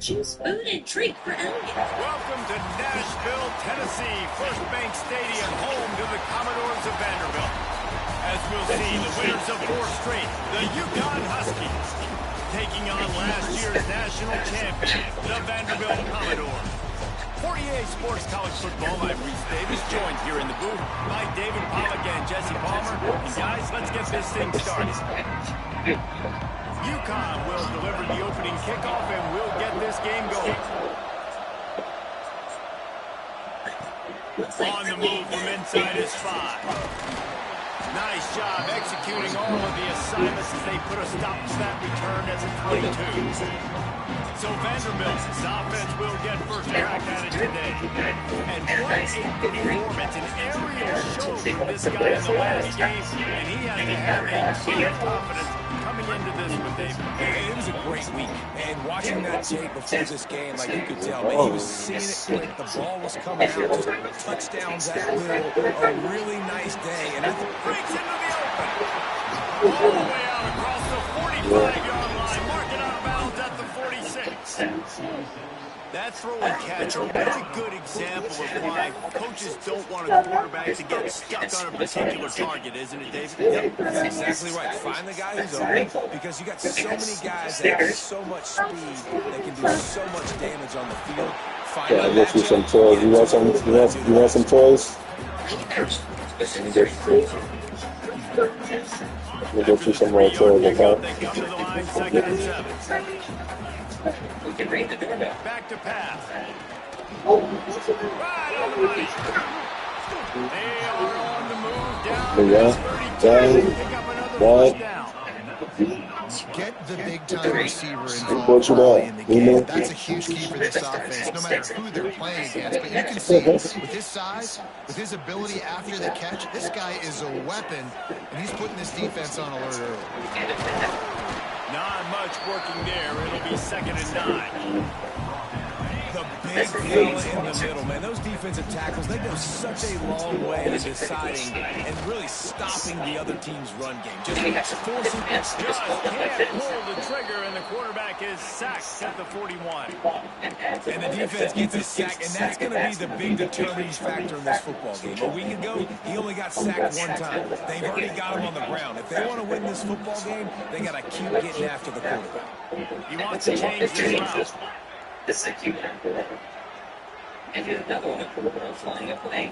Choose food and drink for Elliot. Welcome to Nashville, Tennessee, First Bank Stadium, home to the Commodores of Vanderbilt. As we'll see, the winners of 4 straight, the Yukon Huskies, taking on last year's national champion, the Vanderbilt Commodores. 48 Sports College Football, I'm Reese Davis, joined here in the booth by David Pollack and Jesse Palmer. And guys, let's get this thing started. UConn will deliver the opening kickoff and we'll get this game going. On the move from inside is 5. Nice job executing all of the assignments as they put a stop to that return as a 22. So Vanderbilt's offense will get first crack at it today. And what a performance, an aerial show from this guy in the last game. And he has to have a key of confidence coming into this with David. It was a great week. And watching that tape before this game, like you could tell, man, he was seeing it quick. The ball was coming out. Just touchdowns at will. A really nice day. And I think breaks into the open. All the way out across the 45-yard line. Mark it out of bounds at the 46. That throw and catch a really good example of why coaches don't want a quarterback to get stuck on a particular target, isn't it, David? Yep, that's exactly right. Find the guy who's open, because you got so many guys that have so much speed that can do so much damage on the field. Find I'll get you some toys. You want some toys? We'll get you some more toys, okay? We can ring the doorbell. Back to pass. Right on the money. They are on the move down. Pick up another first down. Get the big-time receiver involved in the game. That's a huge key for this offense, no matter who they're playing against. But you can see, with his size, with his ability after the catch, this guy is a weapon, and he's putting this defense on alert early. Not much working there. It'll be 2nd and 9. The big fella in the middle, man. Those defensive tackles, they go such a long way in deciding and really stopping the other team's run game. Just forcing it. Just can't pull the trigger, and the quarterback is sacked at the 41. And the defense gets a sack, and that's going to be the big determining factor in this football game. A week ago, he only got sacked 1 time. They've already got him on the ground. If they want to win this football game, they got to keep getting after the quarterback. He wants to change this route. This is a cute one. And here's another one flying up lane.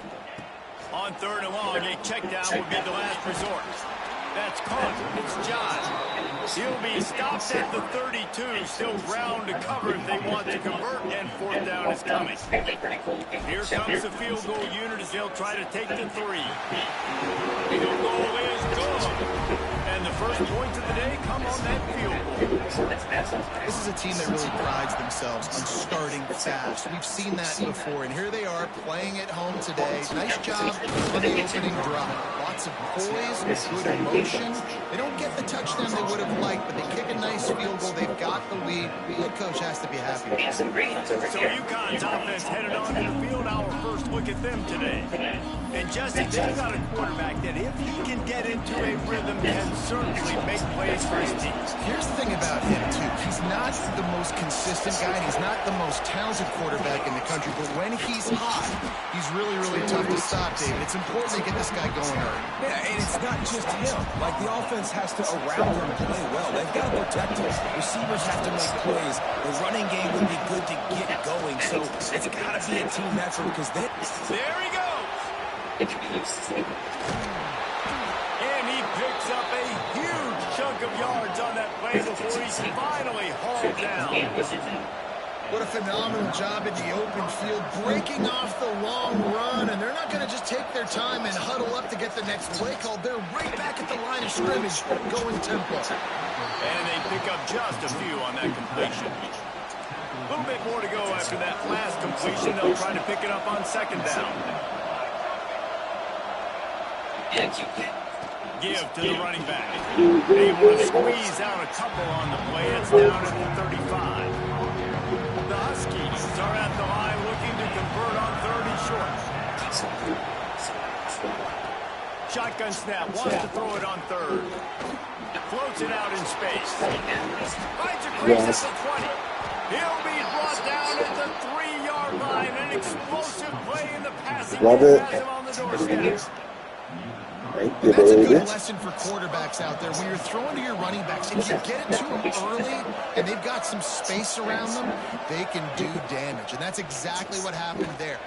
On 3rd and long, a check down would be the last resort. That's caught. It's John. He'll be stopped at the 32. Still ground to cover if they want to convert, and 4th down is coming. Here comes the field goal unit as they'll try to take the 3. Field goal is good. And the first points of the day come on that field goal. This is a team that really prides themselves on starting fast. We've seen that before, and here they are playing at home today. Nice job on the opening drive. Lots of poise, good emotion. They don't get the touchdown they would have liked, but they kick a nice field goal. They've got the lead. The head coach has to be happy with it. So UConn's offense headed onto the field. Our first look at them today. And Jesse, they've got a quarterback that if he can get into a rhythm, can certainly make plays for his team. Here's the thing about him, too. He's not the most consistent guy, and he's not the most talented quarterback in the country, but when he's hot, he's really, really tough to stop, David. It's important to get this guy going early. Yeah, and it's not just him. Like, the offense has to, around him, play well. They've got to protect him. Receivers have to make plays. The running game would be good to get going, so it's got to be a team effort, because then... There he goes! And he picks up a huge chunk of yards on that play before he's finally hauled down. What a phenomenal job in the open field, breaking off the long run, and they're not going to just take their time and huddle up to get the next play called. They're right back at the line of scrimmage, going tempo. And they pick up just a few on that completion. A little bit more to go after that last completion. They'll try to pick it up on 2nd down. Give to the running back. Able to squeeze out a couple on the play. It's down at the 35. The Huskies are at the line looking to convert on 30 short. Shotgun snap. Wants to throw it on 3rd. Floats puts it out in space. Finds a crease at the 20. He'll be brought down at the 3-yard line. An explosive play in the passing game has him on the doorstep. That's a good lesson for quarterbacks out there. When you're throwing to your running backs, if you get it to them early and they've got some space around them, they can do damage. And that's exactly what happened there.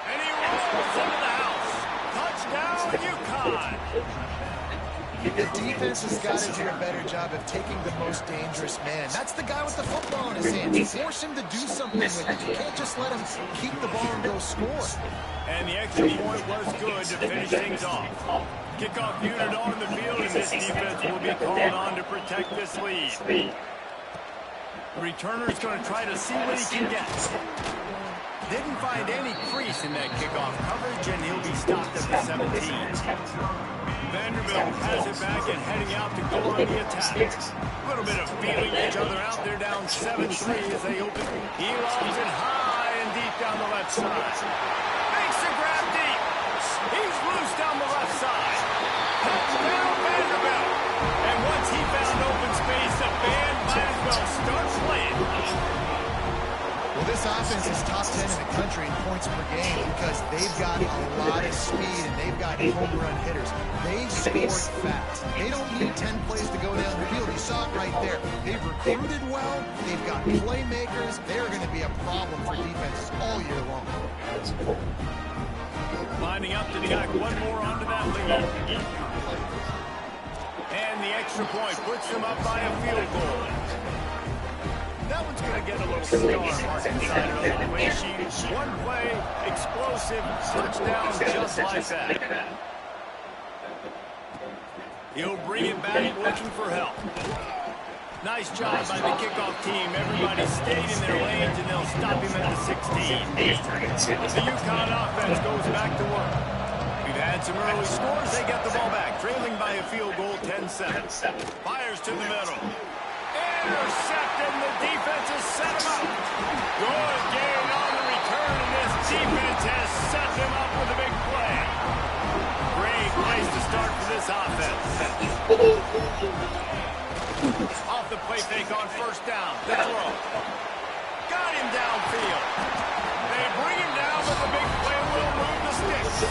And he rolls into the house. Touchdown, UConn. The defense has got to do a better job of taking the most dangerous man. That's the guy with the football in his hands. Force him to do something with it. You can't just let him keep the ball and go score. And the extra point was good to finish things off. Kickoff unit on the field, and this defense will be called on to protect this lead. The returner's going to try to see what he can get. Didn't find any crease in that kickoff coverage, and he'll be stopped at the 17. Vanderbilt has it back and heading out to go on the attack. A little bit of feeling each other out. They're down 7-3 as they open. He lobs it high and deep down the left side. Makes the grab deep. He's loose down the left side. Touchdown Vanderbilt. And once he found open space, the band might as well start playing. Well, this offense is top 10 in the country in points per game because they've got a lot of speed and they've got home run hitters. They score fast. They don't need 10 plays to go down the field. You saw it right there. They've recruited well. They've got playmakers. They're going to be a problem for defenses all year long. Lining up to tack one more onto that lead. And the extra point puts them up by a field goal. That one's going to get a little star mark inside it on the play sheet. One play, explosive, touchdown just like that. He'll bring it back looking for help. Nice job by the kickoff team. Everybody stayed in their lanes, and they'll stop him at the 16. The UConn offense goes back to work. We've had some early scores. They get the ball back, trailing by a field goal, 10-7. Fires to the middle. Intercepted, and the defense has set him up. Good gain on the return, and this defense has set him up with a big play. Great place to start for this offense. Off the play fake on first down. The throw. Got him downfield. They bring him down, but the big play will move the sticks.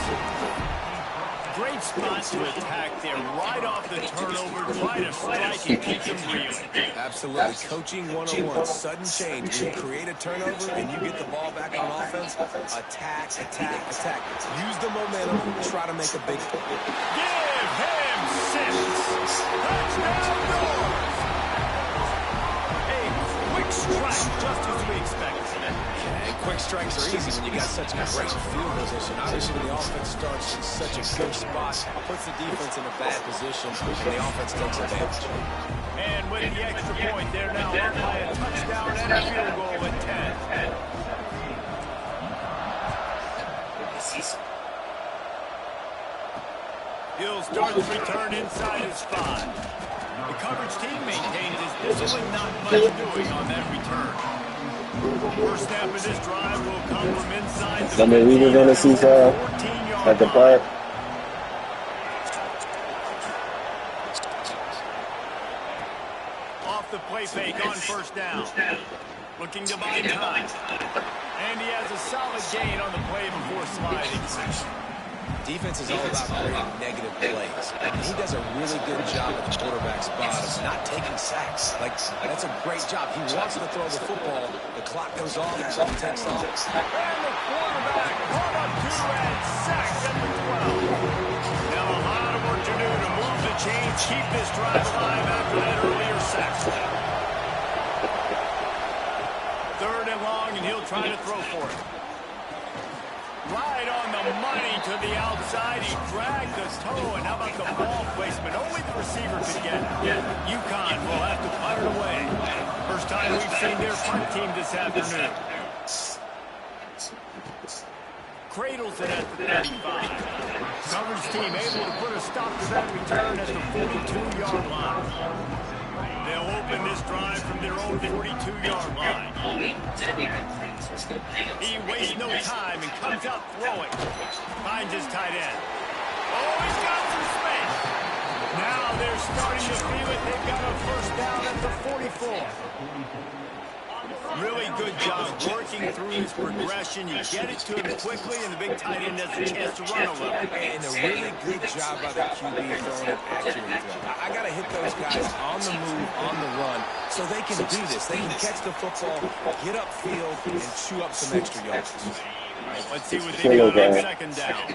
Great spot to attack there, right off the turnover, try to strike and keep them reeling. Absolutely. Coaching 101, sudden change. You create a turnover and you get the ball back on offense. Attack, attack, attack. Use the momentum, try to make a big play. Give him 6. Touchdown Doors. A quick strike, just as we expected. And quick strikes are easy when you got such great field position. Obviously, when the offense starts in such a good spot, puts the defense in a bad position, and the offense takes advantage. And with the extra point, they're now up by a touchdown and a field goal at 10. He'll start the return inside his 5. The coverage team maintains his discipline, not much doing on that return. First snap of this drive will come from inside the 15 we were going to see at the park. Off the play fake on first down. Looking to buy time. And he has a solid gain on the play before sliding. Defense is all about creating negative plays. And he does a really good job at the quarterback spot of not taking sacks. Like, that's a great job. He wants to throw the football. The clock goes off, so he takes off. And the quarterback caught up to and sacked at the 12. Now a lot of work to do to move the chains, keep this drive alive after that earlier sack. 3rd and long, and he'll try to throw for it. Right on the money to the outside. He dragged the toe, and how about the ball placement? Only the receiver could get it. UConn will have to punt it away. First time we've seen their punt team this afternoon. Cradles it at the 35. Coverage team able to put a stop to that return at the 42-yard line. They'll open this drive from their own 42-yard line. He wastes no time and comes out throwing. Finds his tight end. Oh, he's got some space. Now they're starting to feel it. They've got a first down at the 44. Really good job working through his progression. You get it to him quickly, and the big tight end has a chance to run a little. And a really good job by the QB throwing an accurate throw. I got to hit those guys on the move, on the run, so they can do this. They can catch the football, get upfield, and chew up some extra yards. All right, let's see what they got on second down.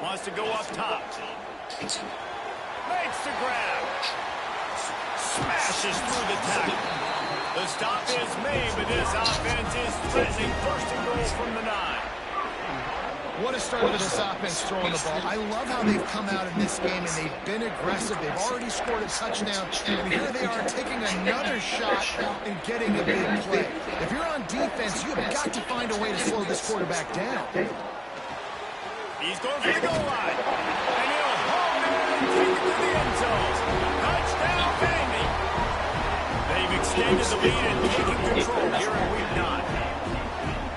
Wants to go up top. Makes the grab. Smashes through the tackle. The stop is made, but this offense is threatening first and goal from the 9. What a start for this offense throwing the ball. I love how they've come out in this game, and they've been aggressive. They've already scored a touchdown, and here they are taking another shot and getting a big play. If you're on defense, you have got to find a way to slow this quarterback down. He's going for the goal line. And he'll hold it and take it to the end zone. Touchdown, Vandy. They've extended the lead and taken control here in week 9.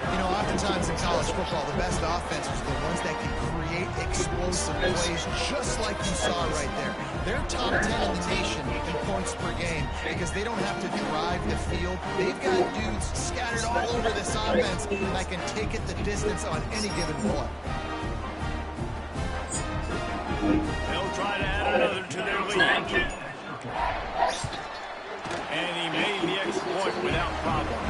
You know, oftentimes in college football, the best offenses are the ones that can create explosive plays, just like you saw right there. They're top 10 in the nation in points per game because they don't have to drive the field. They've got dudes scattered all over this offense that can take it the distance on any given play. They'll try to add another to their lead. And he made the extra point without problem.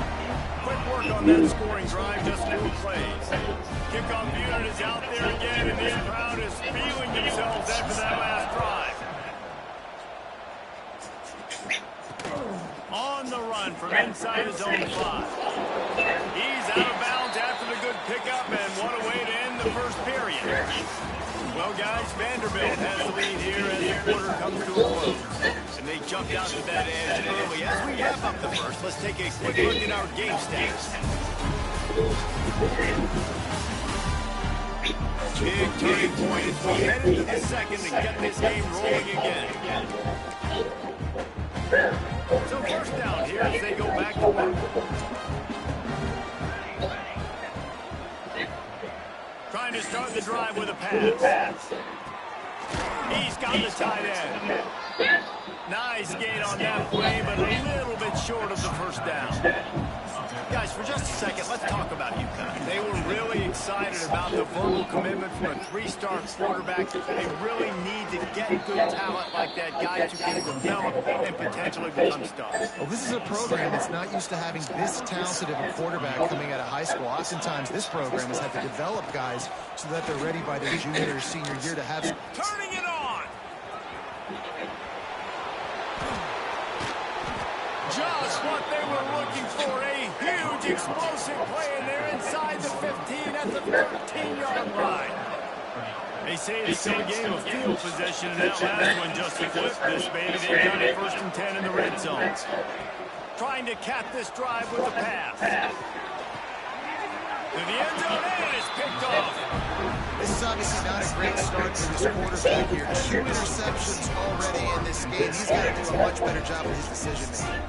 Quick work on that scoring drive, just 4 plays. Kickoff unit is out there again, and this crowd is feeling themselves after that last drive. On the run from inside his own 5. He's out of bounds after the good pickup, and what a way to end the first period. Well, guys, Vanderbilt has the lead here as the quarter comes to a close. And they jumped out to that edge early. As we wrap up the first, let's take a quick look at our game stats. Big turning point as we head into the second to get this game rolling again. So first down here as they go back to work. Trying to start the drive with a pass. He's got the tight end. Nice gain on that play, but a little bit short of the first down. Guys, for just a second, let's talk about UConn. They were really excited about the verbal commitment from a 3-star quarterback. They really need to get good talent like that, guys who can develop and potentially become stars. Well, this is a program that's not used to having this talented of a quarterback coming out of high school. Oftentimes, this program has had to develop guys so that they're ready by their junior or senior year to have... Turning it on! Just what they were looking for, a huge explosive play, and they're inside the 15 at the 13-yard line. They say it's still a game of field possession, and that last one just flipped this baby. They got it 1st and 10 in the red zone. Trying to cap this drive with a pass. To the end zone, and it is picked off. This is obviously not a great start for this quarterback here. 2 interceptions already in this game. He's got to do a much better job with his decision-making.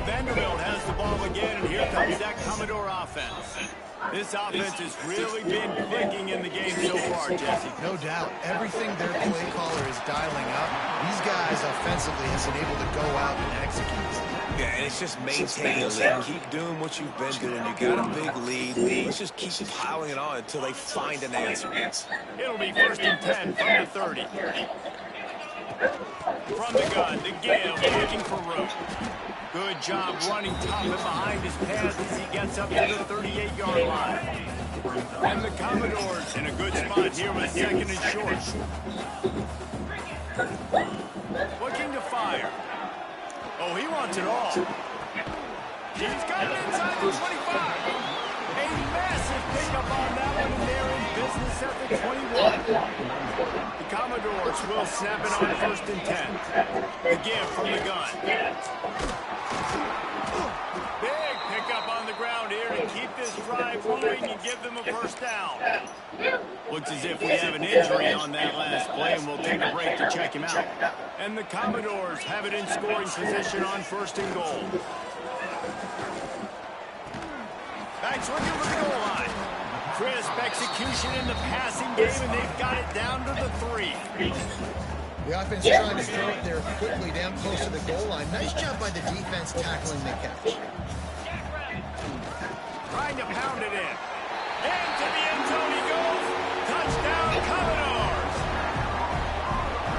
Vanderbilt has the ball again, and here comes that Commodore offense. This offense has really been clicking in the game so far, Jesse. No doubt. Everything their play caller is dialing up, these guys offensively have been able to go out and execute. Yeah, and it's just maintain the lead. Keep doing what you've been doing. You got a big lead. Let's just keep piling it on until they find an answer. It'll be 1st and 10 from the 30. From the gun, the give, looking for room. Good job running top and behind his pads as he gets up to the 38-yard line. And the Commodores in a good spot here with 2nd and short. Looking to fire. Oh, he wants it all. He's got it inside the 25. A massive pickup on that one, and they're in business at the 21. The Commodores will snap it on 1st and 10. The give from the gun. Big pickup on the ground here to keep this drive moving and give them a first down. Looks as if we have an injury on that last play, and we'll take a break to check him out. And the Commodores have it in scoring position on 1st and goal. Back swinging for the goal line. execution in the passing game, and they've got it down to the 3. The offense trying to throw it there quickly down close to the goal line. Nice job by the defense tackling the catch. Trying to pound it in. Into the end zone he goes. Touchdown, Commodores.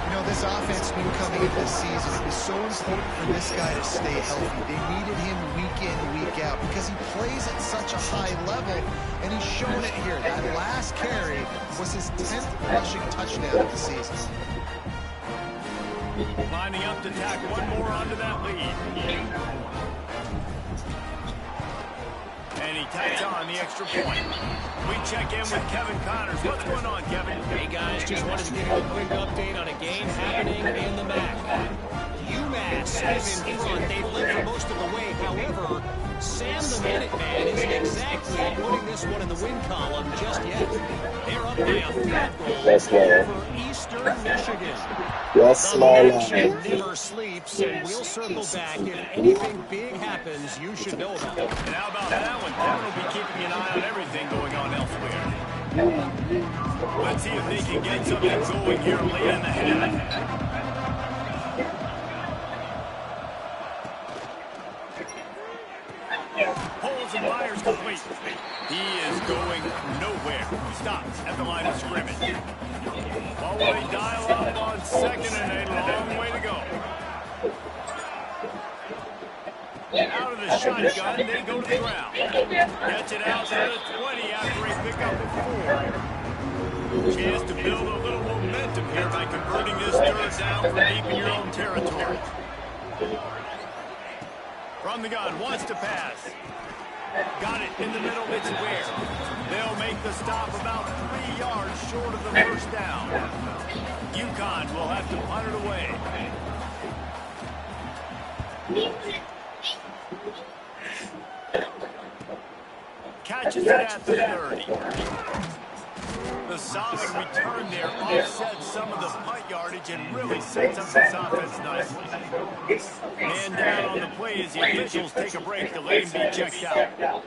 You know, this offense knew coming into the season it was so important for this guy to stay healthy. They needed him week in, week out because he plays at such a high level, and he's shown it here. That last carry was his 10th rushing touchdown of the season. Lining up to tack one more onto that lead. And he tacks on the extra point. We check in with Kevin Connors. What's going on, Kevin? Hey, guys, just wanted to give you a quick update on a game happening in the MAC. UMass is in front. They've led for most of the way. However, Sam the Minuteman isn't exactly putting this one in the win column just yet. They're up by a field goal over Eastern Michigan. Yes, my Action never sleeps, and we'll circle back. If anything big happens, you should know about it. And how about that one? Kevin will be keeping an eye on everything going on elsewhere. Let's see if they can get something going here late in the half. Holes and Myers complete. He is going nowhere. Stops at the line of scrimmage. While they dial up on second and a long way to go. Out of the shotgun, they go to the ground. Catch it out to the 20 after a pickup of 4. Chance to build a little momentum here by converting this third down from deep in your own territory. From the gun, wants to pass. Got it in the middle, it's Ware. They'll make the stop about 3 yards short of the first down. UConn will have to punt it away. Catches it at the 30. The solid return there offsets some of the punt yardage and really sets up this offense nicely. Man down on the play as the officials take a break to let him be checked out.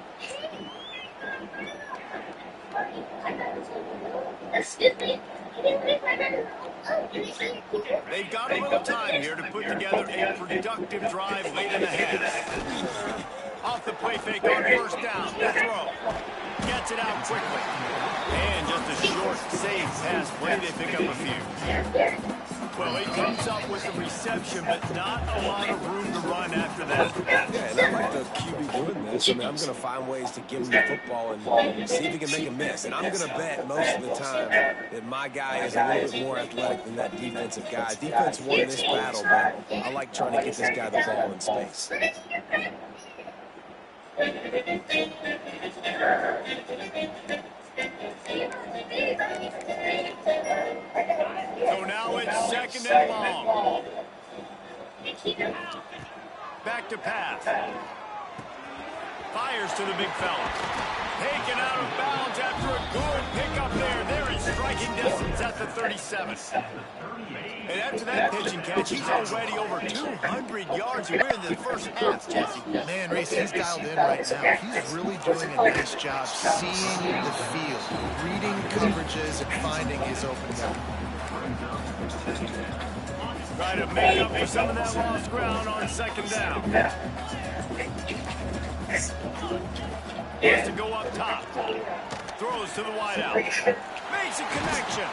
They've got a little time here to put together a productive drive late in the half. Off the play fake on first down. The throw. Gets it out quickly. And just a short, safe pass play. They pick up a few. Well, he comes up with the reception, but not a lot of room to run after that. Yeah, and I like the QB doing this. I mean, I'm going to find ways to give him the football and see if he can make a miss. And I'm going to bet most of the time that my guy is a little bit more athletic than that defensive guy. Defense won this battle, but I like trying to get this guy the ball in space. So now it's second and long. Back to pass. Fires to the big fella. Taken out of bounds after a good pickup there. They're in striking distance at the 37. And after that pitch and catch, he's already over 200 yards. We're in the first half, Jesse. Man, Reese, he's dialed in right now. He's really doing a nice job seeing the field, reading coverages, and finding his open guy. Try to make up for some of that lost ground on second down. Wants to go up top. Throws to the wideout. Makes a connection.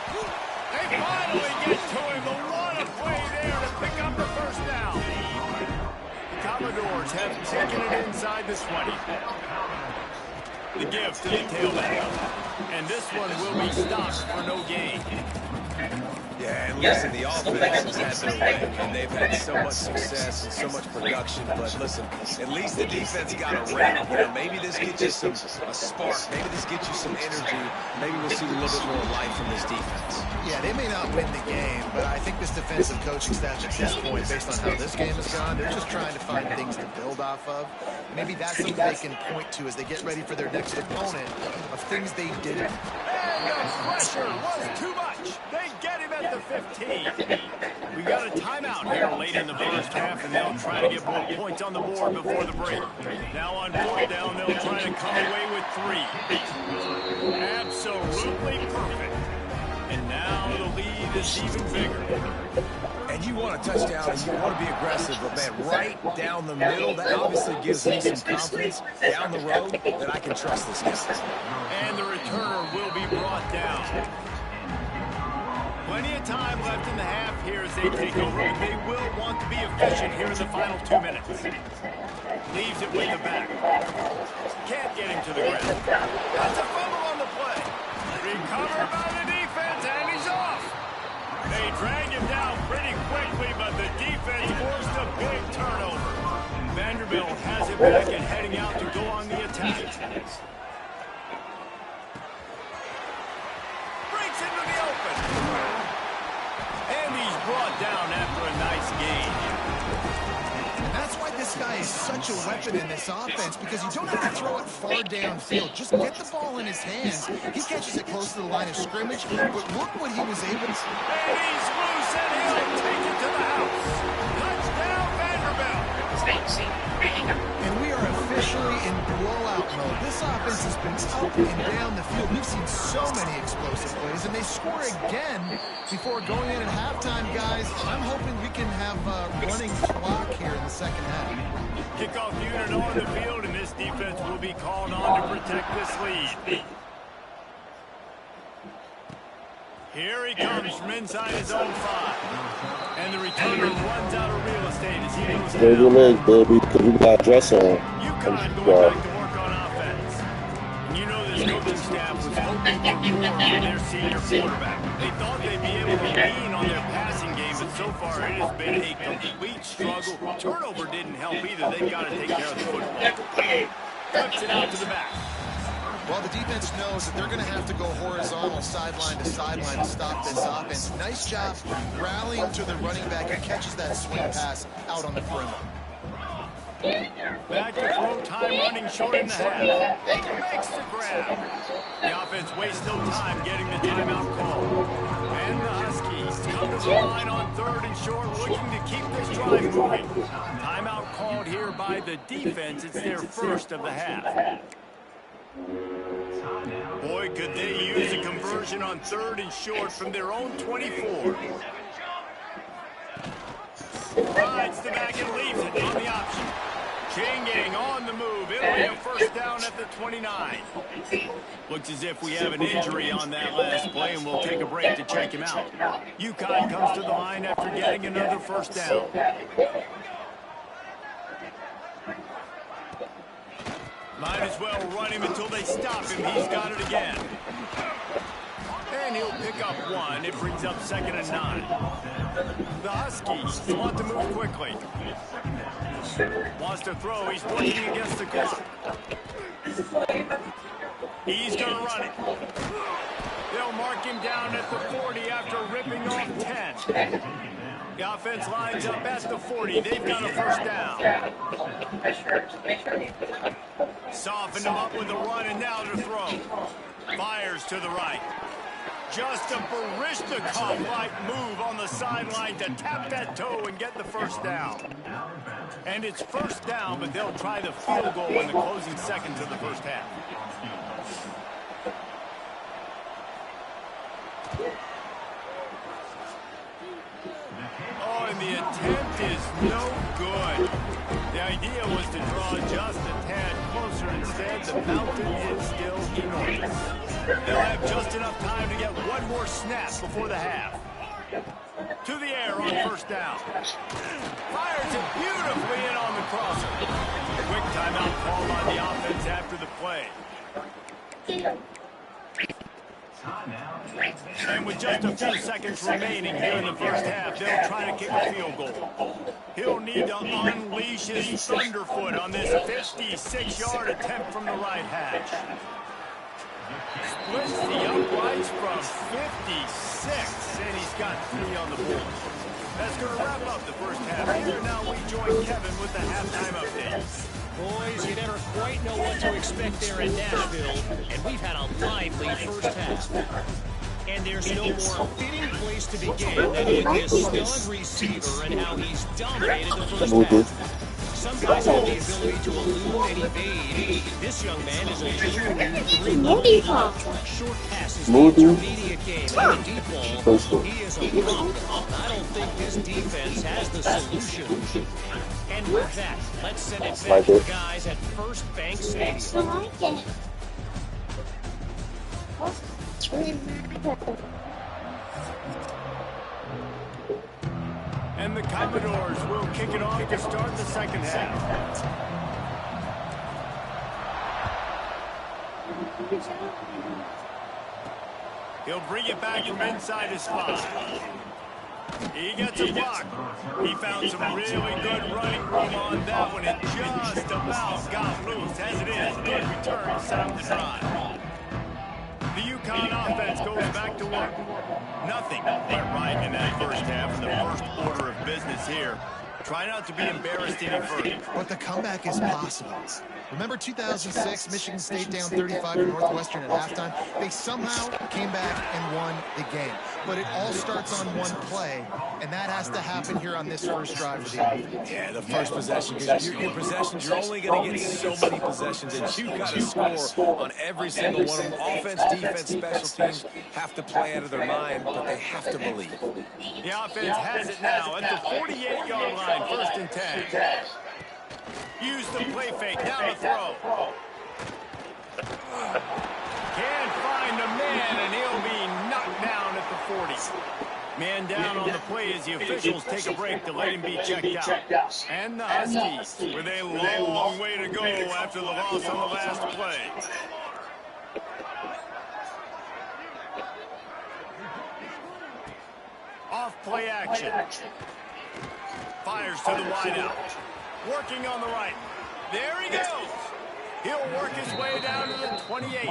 They finally get to him. The one play there to pick up the first down. The Commodores have taken it inside the 20. The give to the tailback. And this one will be stopped for no gain. Yeah, and listen, the offense has had their way, and they've had so much success and so much production. But listen, at least the defense got a rep. You know, maybe this gets you a spark. Maybe this gets you some energy. Maybe we'll see a little bit more life from this defense. Yeah, they may not win the game, but I think this defensive coaching staff at this point, based on how this game has gone, they're just trying to find things to build off of. Maybe that's something they can point to as they get ready for their next opponent of things they did. And the pressure was too much. They get him at the 15. We got a timeout here late in the first half, and they'll try to get more points on the board before the break. Now on fourth down, they'll try to come away with 3. Absolutely perfect. And now the lead is even bigger. And you want a touchdown, and you want to be aggressive, but, man, right down the middle, that obviously gives me some confidence down the road that I can trust this guy. And the returner will be brought down. Plenty of time left in the half here as they take over, but they will want to be efficient here in the final 2 minutes. Leaves it with the back. Can't get him to the ground. That's a fumble on the play. Recovered by the defense, and he's off. They drag him down pretty quickly, but the defense forced a big turnover. Vanderbilt has it back and heading out to go on the attack. Breaks into the open. And he's brought down after a nice gain. And that's why this guy is such a weapon in this offense, because you don't have to throw it far downfield. Just get the ball in his hands. He catches it close to the line of scrimmage, but look what he was able to... And he's loose, and he'll take it to the house. Touchdown, Vanderbilt. And we are officially in blowout mode. This offense has been up and down the field. We've seen so many explosive plays, and they score again before going in at halftime, guys. I'm hoping we can have a running clock here in the second half. Kickoff unit on the field, and this defense will be called on to protect this lead. Here he comes from inside his own 5. And the returner runs out of real estate as he moves down. Save your legs, baby, because we got a dress on. UConn going back to work on offense. And you know this coaching staff was hoping for more from their senior quarterback. They thought they'd be able to lean on their passing game, but so far it has been a complete struggle. Turnover didn't help either. They've got to take care of the football. Cuts it out to the back. Well, the defense knows that they're going to have to go horizontal sideline to stop this offense. Nice job rallying to the running back who catches that swing pass out on the perimeter. Back to throw time, running short in the half. Makes the grab. The offense wastes no time getting the timeout call. And the Huskies come to the line on 3rd and short, looking to keep this drive moving. Timeout called here by the defense. It's their first of the half. Boy, could they use a conversion on 3rd and short from their own 24. Rides the back and leaves it on the option. Chinging on the move. It'll be a first down at the 29. Looks as if we have an injury on that last play, and we'll take a break to check him out. UConn comes to the line after getting another first down. Might as well run him until they stop him. He's got it again. And he'll pick up 1. It brings up 2nd and 9. The Huskies want to move quickly. Wants to throw. He's working against the clock. He's going to run it. They'll mark him down at the 40 after ripping off 10. The offense lines up at the 40. They've got a first down. Softened him up with a run, and now to throw. Fires to the right. Just a Barishnikov-like move on the sideline to tap that toe and get the first down. And it's first down, but they'll try the field goal in the closing seconds of the first half. Oh, and the attempt is no good. The idea was to draw just a tad closer. Instead, the mountain is still enormous. They'll have just enough time to get one more snap before the half. To the air on first down. Fires it beautifully in on the crosser. Quick timeout called on the offense after the play. And with just a few seconds remaining here in the first half, they'll try to kick a field goal. He'll need to unleash his thunderfoot on this 56-yard attempt from the right hash. Splits the uprights from 56, and he's got 3 on the board. That's going to wrap up the first half here. Now we join Kevin with the halftime update. Boys, you never quite know what to expect there in Nashville, and we've had a lively first half. And there's no more fitting place to begin than with this stud receiver and how he's dominated the first half. Some guys have the ability to elude and evade. This young man is a true three-point short passes the intermediate game. And the deep ball, he is a problem. I don't think this defense has the solution. And with that, let's send it back to the guys at First Bank Stadium. I like it. And the Commodores will kick it off to start the second half. He'll bring it back from inside his spot. He gets a block. He found some really good running room on that one and just about got loose. As it is, good return, set up the drive. The UConn offense goes back to work. Nothing went right in that first half in the first order of business here. Try not to be embarrassed any further. But the comeback is possible. Remember 2006, Michigan State down 35 to Northwestern at halftime? They somehow came back and won the game. But it all starts on one play, and that has to happen here on this first drive of the offense. Yeah, the first possession. Because your possessions, you're only going to get so many possessions, and you've got to score on every single one of them. Offense, defense, special teams have to play out of their mind, but they have to believe. The offense has it now at the 48-yard line, 1st and 10. Use the play fake, down the throw. Can't find a man, and he'll be knocked down at the 40. Man down on the play as the officials take a break to let him be checked out. And the Huskies with a long way to go after the loss on the last play. Off play action. Fires to the wideout. Working on the right. There he goes. He'll work his way down to the 28.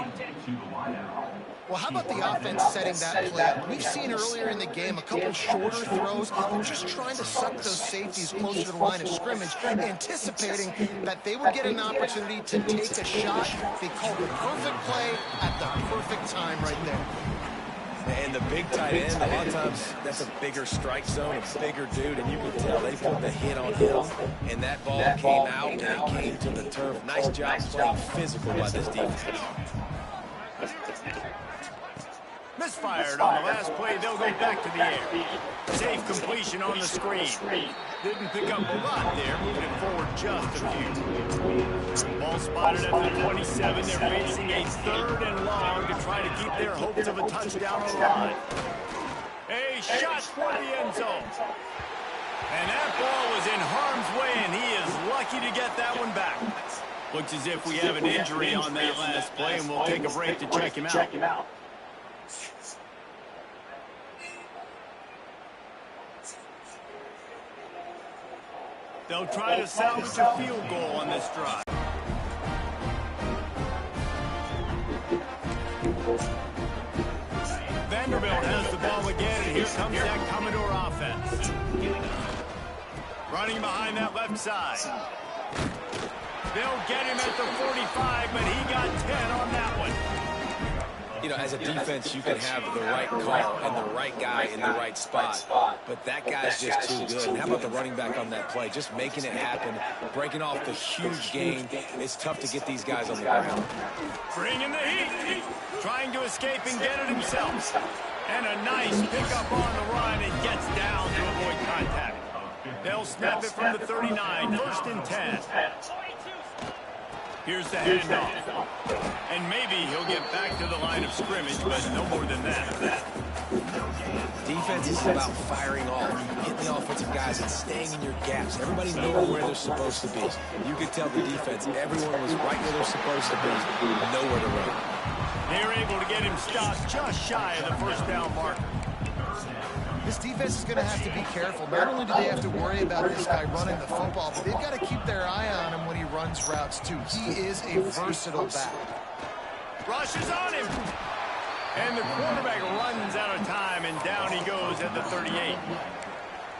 Well, how about the offense setting that play up? We've seen earlier in the game a couple shorter throws. They're just trying to suck those safeties closer to the line of scrimmage, anticipating that they would get an opportunity to take a shot. They called the perfect play at the perfect time right there. And the big tight end, a lot of times that's a bigger strike zone, a bigger dude, and you can tell they put the hit on him, and that ball came out and it came to the turf. Nice job playing physical by this defense. Misfired on the last play. They'll go back to the air. Safe completion on the screen. Didn't pick up a lot there, moving it forward just a few. Ball spotted at the 27. They're facing a 3rd and long to try to keep their hopes of a touchdown on the line. A shot for the end zone. And that ball was in harm's way, and he is lucky to get that one back. Looks as if we have an injury on that last play, and we'll take a break to check him out. They'll try to salvage a field goal on this drive. Vanderbilt has the ball again, and here comes that Commodore offense. Running behind that left side. They'll get him at the 45, but he got 10 on that one. You know, as a defense, you can have the right call and the right guy in the right spot, but that guy's just too good. And how about the running back on that play? Just making it happen, breaking off the huge gain. It's tough to get these guys on the ground. Bringing the heat. Trying to escape and get it himself. And a nice pickup on the run and gets down to avoid contact. They'll snap it from the 39, 1st and 10. Here's the handoff. And maybe he'll get back to the line of scrimmage, but no more than that. Defense is about firing off, hitting the offensive guys, and staying in your gaps. Everybody knows where they're supposed to be. You could tell the defense, everyone was right where they're supposed to be, nowhere to run. They're able to get him stopped just shy of the 1st down marker. This defense is going to have to be careful. Not only do they have to worry about this guy running the football, but they've got to keep their eye on him when he runs routes, too. He is a versatile back. Rushes on him. And the quarterback runs out of time, and down he goes at the 38.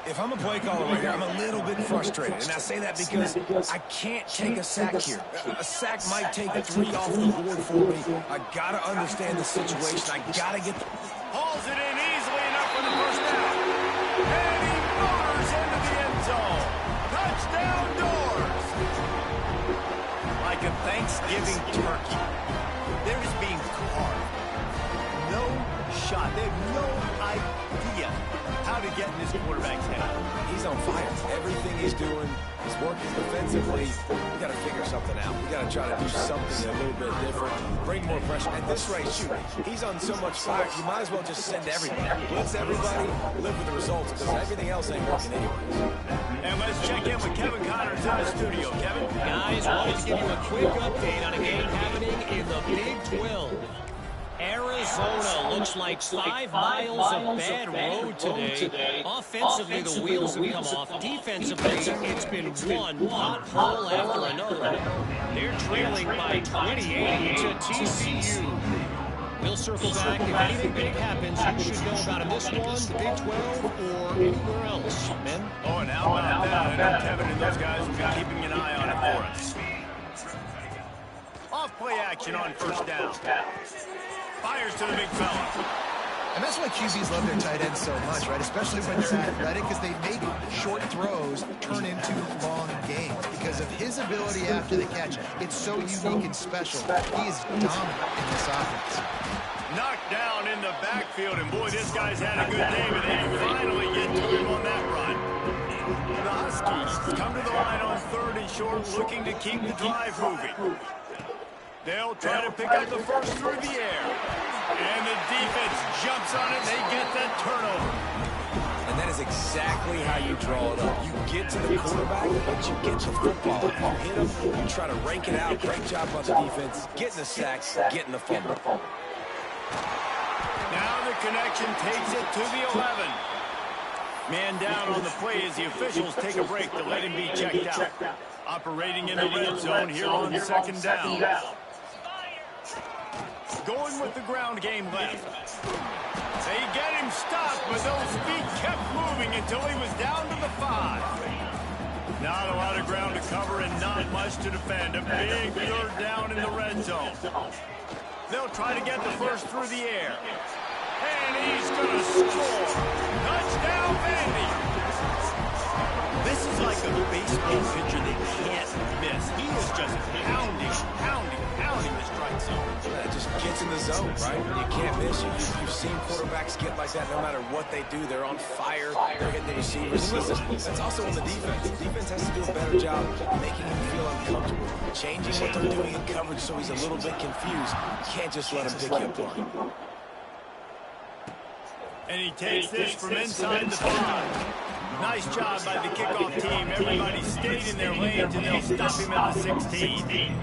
If I'm a play caller right here, I'm a little bit frustrated. And I say that because I can't take a sack here. A sack might take 3 off the board for me. I got to understand the situation. I got to get Hauls it in easily enough for the first down. And he motors into the end zone. Touchdown Doors. Like a Thanksgiving turkey, they're just being carved. No shot. They have no idea how to get in this quarterback's head. He's on fire. Everything he's doing is working defensively. We got to figure something out. We got to try to do something a little bit different. Bring more pressure. At this rate, shoot, he's on so much fire. You might as well just send everybody. Blitz everybody. Live with the results because everything else ain't working anyways. And let's check in with Kevin Connors in the studio. Kevin? Guys, wanted to give you a quick update on a game happening in the Big 12. Arizona looks like 5 miles of bad road today. Offensively, the wheels have come off. Defensively, it's been one pothole after another. They're trailing by 28 to TCU. We'll circle back. If anything big happens, you should know about in this one, the Big 12, or anywhere else. Ben? Oh, and how about that? I know Kevin and those guys will be keeping an eye on it for us. Off play action on first down. Fires to the big fella. And that's why QBs love their tight ends so much, right? Especially when they're athletic, because they make short throws turn into long games. Because of his ability after the catch, it's so unique and special. He is dominant in this offense. Knocked down in the backfield, and boy, this guy's had a good day, but they finally get to him on that run. The Huskies come to the line on 3rd and short, looking to keep the drive moving. They'll try to pick up the first through the air. And the defense jumps on it, and they get that turnover. And that is exactly how you draw it up. You get to the quarterback, but you get the football. You hit him, you try to rank it out. Great job on the defense. Getting the sack, getting the fumble. Now the connection takes it to the 11. Man down on the play as the officials take a break to let him be checked out. Operating in the red zone here on 2nd down. Going with the ground game left. They get him stopped, but those feet kept moving until he was down to the 5. Not a lot of ground to cover and not much to defend. A big 3rd down in the red zone. They'll try to get the first through the air. And he's going to score. Touchdown, Vandy. This is like a baseball pitcher they can't miss. He is just pounding the strike zone. It just gets in the zone, right? You can't miss. You've seen quarterbacks get like that no matter what they do. They're on fire. They're hitting the receivers. Listen, that's also on the defense. The defense has to do a better job making him feel uncomfortable, changing what they're doing in coverage so he's a little bit confused. You can't just let him pick you apart. And he takes this from inside the 5. Nice job by the kickoff team. Everybody stayed in their lanes, and they'll stop him at the 16.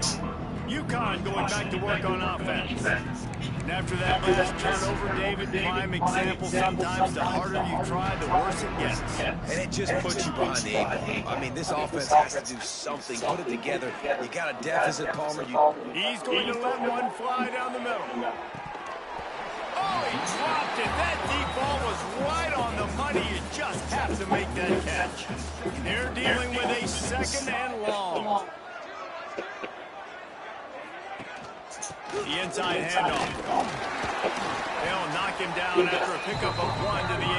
UConn going back to work on offense. And after that last turnover, David, prime example, sometimes the harder you try, the worse it gets. And it just puts you behind the 8 ball. I mean, this offense has to do something. Put it together. You got a deficit, Palmer. He's going to let one fly down the middle. Oh, he dropped it. That deep ball was right on the money. You just have to make that catch. They're dealing with a 2nd and long. The inside handoff. They'll knock him down after a pickup of 1 to the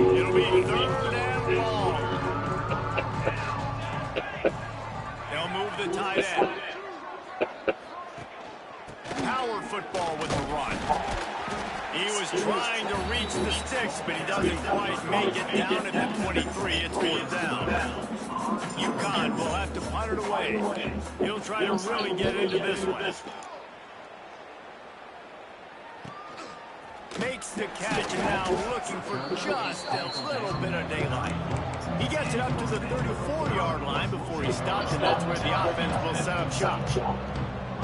18. It'll be 3rd and long. They'll move the tight end. Power football with the run. He was trying to reach the sticks, but he doesn't quite make it down at the 23. It's 4th down. UConn will have to punt it away. He'll try to really get into this one. Makes the catch, and now looking for just a little bit of daylight. He gets it up to the 34-yard line before he stops, and that's where the offense will set up shop.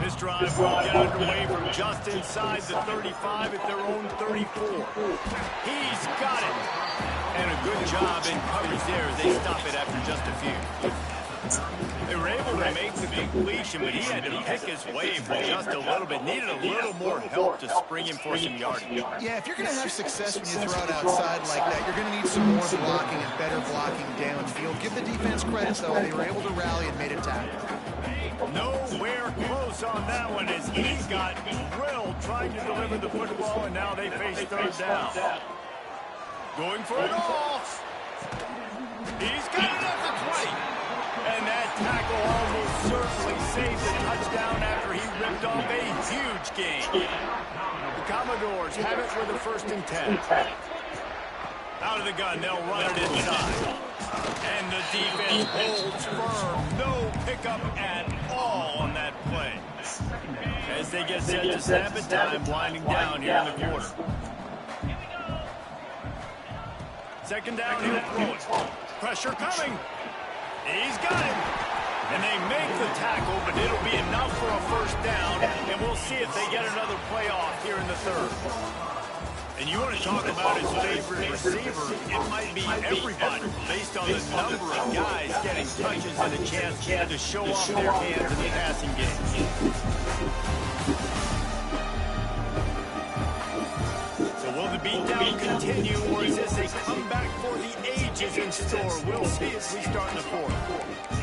This drive will get underway from just inside the 35 at their own 34. He's got it. And a good job in coverage there as they stop it after just a few. They were able to make the completion, but he had to pick his way for just a little bit. Needed a little more help to spring him for some yardage. Yeah, if you're going to have success when you throw it outside like that, you're going to need some more blocking and better blocking downfield. Give the defense credit, though. They were able to rally and made a tackle. Nowhere close close on that one as he got drilled trying to deliver the football, and now they face third down. Going for it all. He's got it at the 20. And that tackle almost certainly saved the touchdown after he ripped off a huge gain. The Commodores have it with a 1st and 10. Out of the gun, they'll run it inside. And the defense holds firm. No pickup at all on that play. As they get set to snap it, time winding down here in the quarter. 2nd down, he'll throw it. Pressure coming. He's got him. And they make the tackle, but it'll be enough for a 1st down. And we'll see if they get another play off here in the 3rd. And you want to talk about his favorite receiver, it might be everybody, based on the number of guys getting touches and a chance to show off their hands in the passing game. So will the beatdown continue, or is this a comeback for the ages in store? We'll see as we start in the 4th.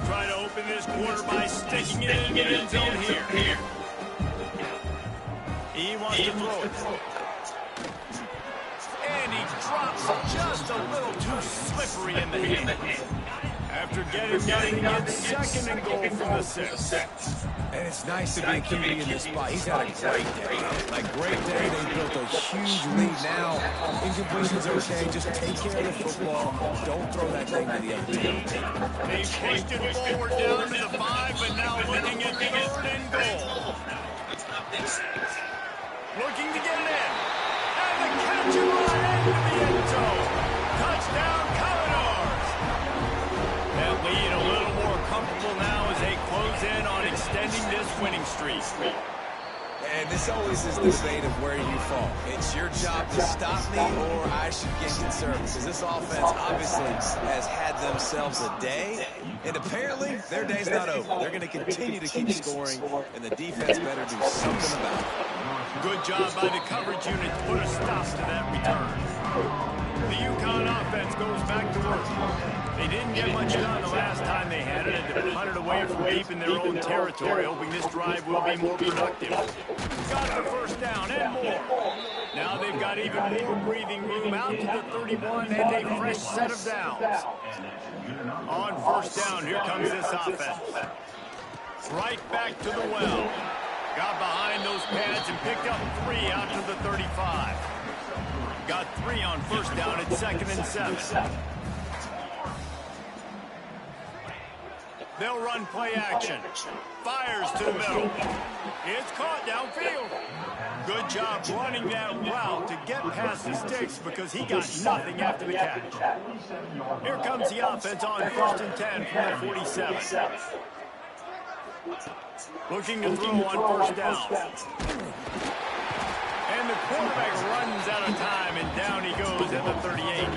Try to open this quarter by sticking it in the end zone here. He wants to throw it. And he drops just a little too slippery in the hand. After getting nothing, it's 2nd and goal from the 6. And it's nice to be a QB in this spot. He's had a great day. A great day. They built a huge lead. Now, incompletion's okay. Just take care of the football. Don't throw that thing to the other team. They pushed it forward down to the 5, but now looking at 3rd and goal. Looking to get it in. And the catch into the end zone. Touchdown, Commodores. That lead a little more comfortable now as they close in on extending this winning streak. And this always is the debate of where you fall. It's your job to stop me, or I should get concerned. Because this offense obviously has had themselves a day, and apparently their day's not over. They're going to continue to keep scoring, and the defense better do something about it. Good job by the coverage unit to put a stop to that return. The UConn offense goes back to work. They didn't get much done the last time they had it, and to punt it away from deep in their own territory, hoping this drive will be more productive. Got the 1st down and more. Now they've got even more breathing room out to the 31 and a fresh set of downs. On 1st down, here comes this offense. Right back to the well. Got behind those pads and picked up 3 out to the 35. Got 3 on 1st down at 2nd and 7. They'll run play action. Fires to the middle. It's caught downfield. Good job running that route to get past the sticks because he got nothing after the catch. Here comes the offense on 1st and 10 from the 47. Looking to throw on 1st down. And the quarterback runs out of time, and down he goes at the 38.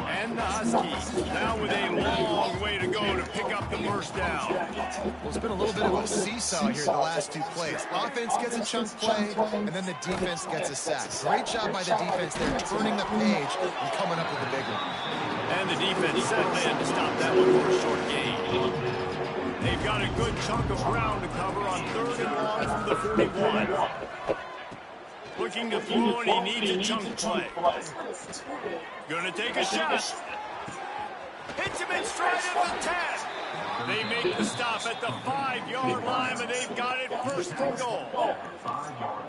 And the Huskies now with a long way to go to pick up the 1st down. Well, it's been a little bit of a seesaw here the last 2 plays. Offense gets a chunk play, and then the defense gets a sack. Great job by the defense there, turning the page and coming up with the big one. And the defense settled in to stop that one for a short gain. They've got a good chunk of ground to cover on 3rd and long from the 41. Looking to throw, and he needs a chunk play. Gonna take a shot. Hits him in stride at the 10. They make the stop at the 5-yard line, and they've got it 1st and goal.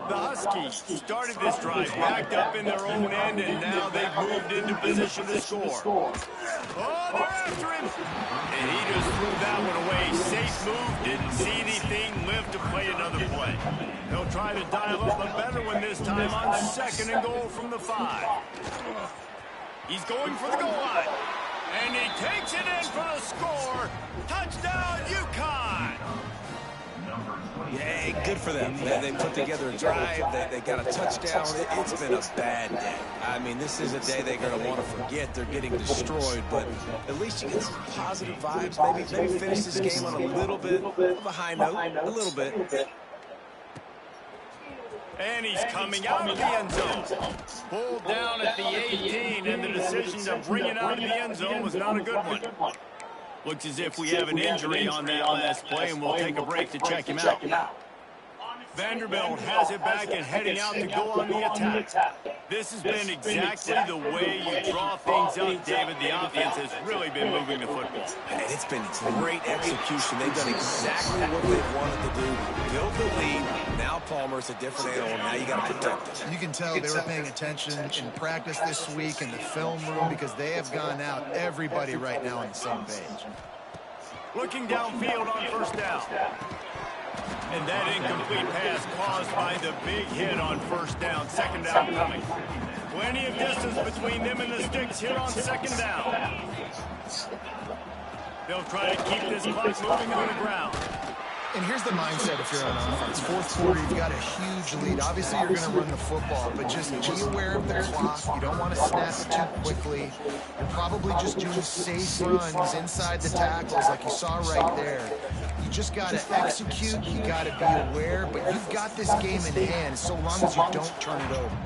The Huskies started this drive backed up in their own end, and now they've moved into position to score. Oh, they're after him. And he just threw that one away. Safe move, didn't see anything, lived to play another play. They'll try to dial up a better one this time on 2nd and goal from the 5. He's going for the goal line. And he takes it in for the score. Touchdown, UConn. Yeah, good for them. They put together a drive. They got a touchdown. It's been a bad day. I mean, this is a day they're going to want to forget. They're getting destroyed, but at least you get some positive vibes. Maybe finish this game on a little bit of a high note. A little bit. And he's coming out of the end zone. Pulled down at the 18, and the decision to bring it out of the end zone was not a good one. Looks as if we have an injury on that last play, and we'll take a break to check him out. Vanderbilt has it back and heading out to go on the attack. This has been exactly the way you draw things up, David. The offense has really been moving the football. And it's been great execution. They've done exactly what they wanted to do. Build the lead. Now Palmer's a different animal. Now you got to protect it. You can tell they were paying attention in practice this week in the film room because they have gone out, everybody right now on the same page. Looking downfield on first down. And that incomplete pass caused by the big hit on first down. Second down coming. Plenty of distance between them and the sticks here on second down. They'll try to keep this clock moving on the ground. And here's the mindset if you're on offense. Fourth quarter, you've got a huge lead. Obviously, you're going to run the football, but just be aware of the clock. You don't want to snap it too quickly. You're probably just doing safe runs inside the tackles like you saw right there. You just got to execute. You got to be aware, but you've got this game in hand so long as you don't turn it over.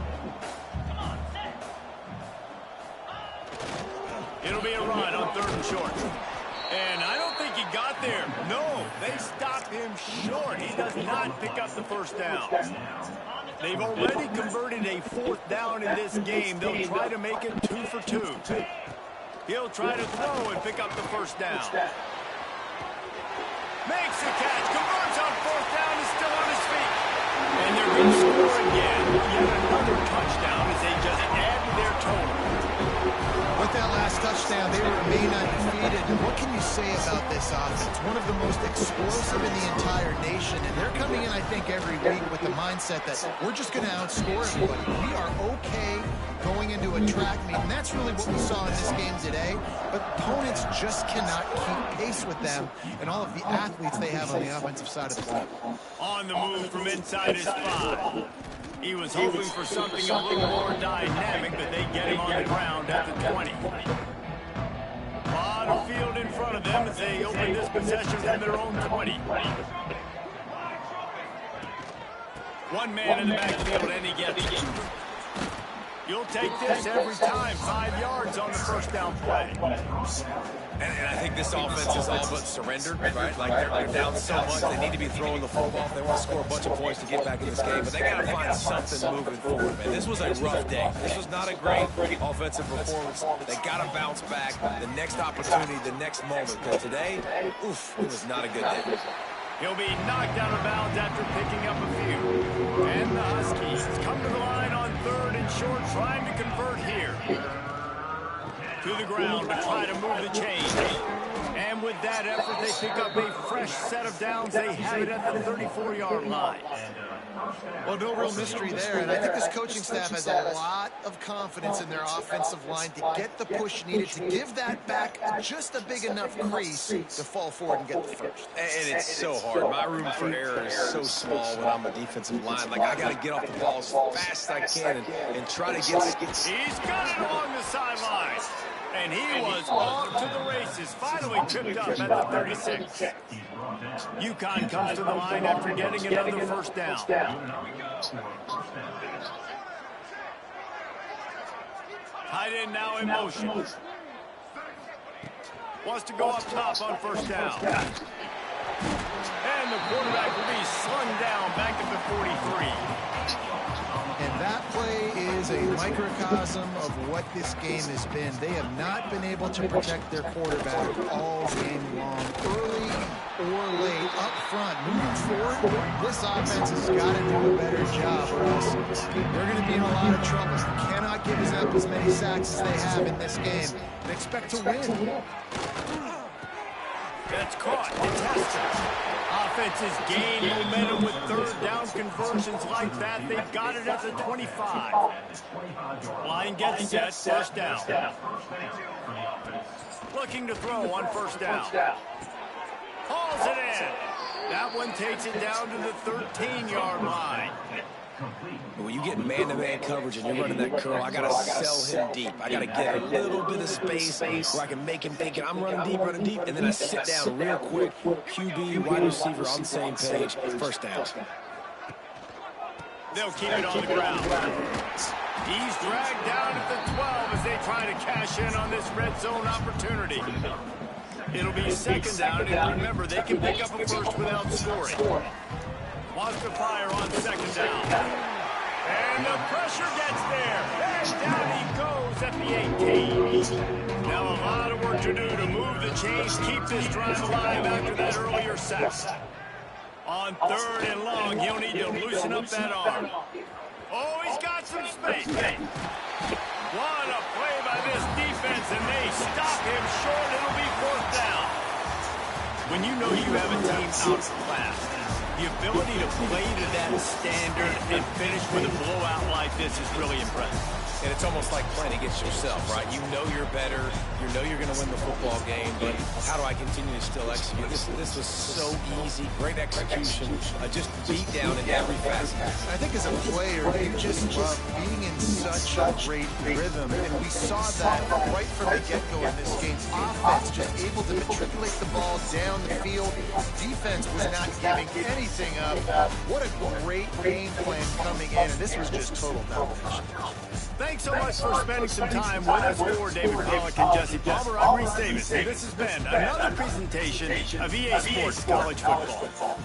It'll be a run on third and short. And I don't think he got there. No, they stopped him short. He does not pick up the first down. They've already converted a fourth down in this game. They'll try to make it 2 for 2. He'll try to throw and pick up the first down. Makes the catch, converts on fourth down, is still on his feet. And they're going to score again. Yet another touchdown as they just add to their total. With that last touchdown, they remain undefeated. And what can you say about this offense? One of the most explosive in the entire nation. And they're coming in, I think, every week with the mindset that we're just going to outscore everybody. We are okay going into a track meet. And that's really what we saw in this game today. But opponents just cannot keep pace with them and all of the athletes they have on the offensive side of the ball. On the move from inside his 5. He was hoping for something a little more dynamic, but they get him on the ground at the 20. A lot of field in front of them as they open this possession from their own 20. One man in the backfield, and he gets it. You'll take this every time. 5 yards on the first down play. And I think this offense is all but surrendered, right? Like they're down so much, they need to be throwing the football if they want to score a bunch of points to get back in this game. But they got to find something moving forward, man. This was a rough day. This was not a great offensive performance. They got to bounce back. The next opportunity, the next moment. But today, oof, it was not a good day. He'll be knocked out of bounds after picking up a few. And the Huskies come to the line on third and short, trying to convert here. To the ground to try to move the chains. And with that effort, they pick up a fresh set of downs. They have it at the 34-yard line. Well, no real mystery there, and I think this coaching staff has a lot of confidence in their offensive line to get the push needed to give that back just a big enough crease to fall forward and get the first. And it's so hard. My room for error is so small when I'm a defensive line. Like, I got to get off the ball as fast as I can and try to get... He's got it along the sideline. And he was off to the races, finally tripped up at the 36. UConn comes to the line after getting another first down. Tight end now in motion. Wants to go up top on first down. And the quarterback will be slung down back at the 43. And that play is a microcosm of what this game has been. They have not been able to protect their quarterback all game long, early or late, up front. Moving forward, this offense has got to do a better job, or else they're going to be in a lot of trouble. They cannot give up as many sacks as they have in this game and expect to win. That's caught. Contested. Offenses gain momentum with third down conversions like that. They've got it at the 25. Line gets set. First down. Looking to throw on first down. Hauls it in. That one takes it down to the 13-yard line. When you get man-to-man coverage and you're running that curl, I got to sell him deep. I got to get a little bit of space where I can make him thinking I'm running deep, and then I sit down real quick. QB, wide receiver on the same page. First down. They'll keep it on the ground. He's dragged down at the 12 as they try to cash in on this red zone opportunity. It'll be second down, and remember, they can pick up a first without scoring. Wants to fire on second down. And the pressure gets there. And down he goes at the 18. Now a lot of work to do to move the chains, keep this drive alive after that earlier sack. On third and long, he'll need to loosen up that arm. Oh, he's got some space. What a play by this defense, and they stop him short. It'll be fourth down. When you know you have a team outclassed, the ability to play to that standard and finish with a blowout like this is really impressive. And it's almost like playing against yourself, right? You know you're better. You know you're going to win the football game, but how do I continue to still execute? This was so easy. Great execution. Just beat down in every facet. I think as a player, you just love being in such a great rhythm, and we saw that right from the get-go in this game. Offense just able to matriculate the ball down the field. Defense was not giving anything up. What a great game plan coming in, and this was just total domination. Thanks so much for spending some time with us. For David Pollock and Jesse Palmer, I'm Reese Davis. And this has been another presentation of EA Sports College Football.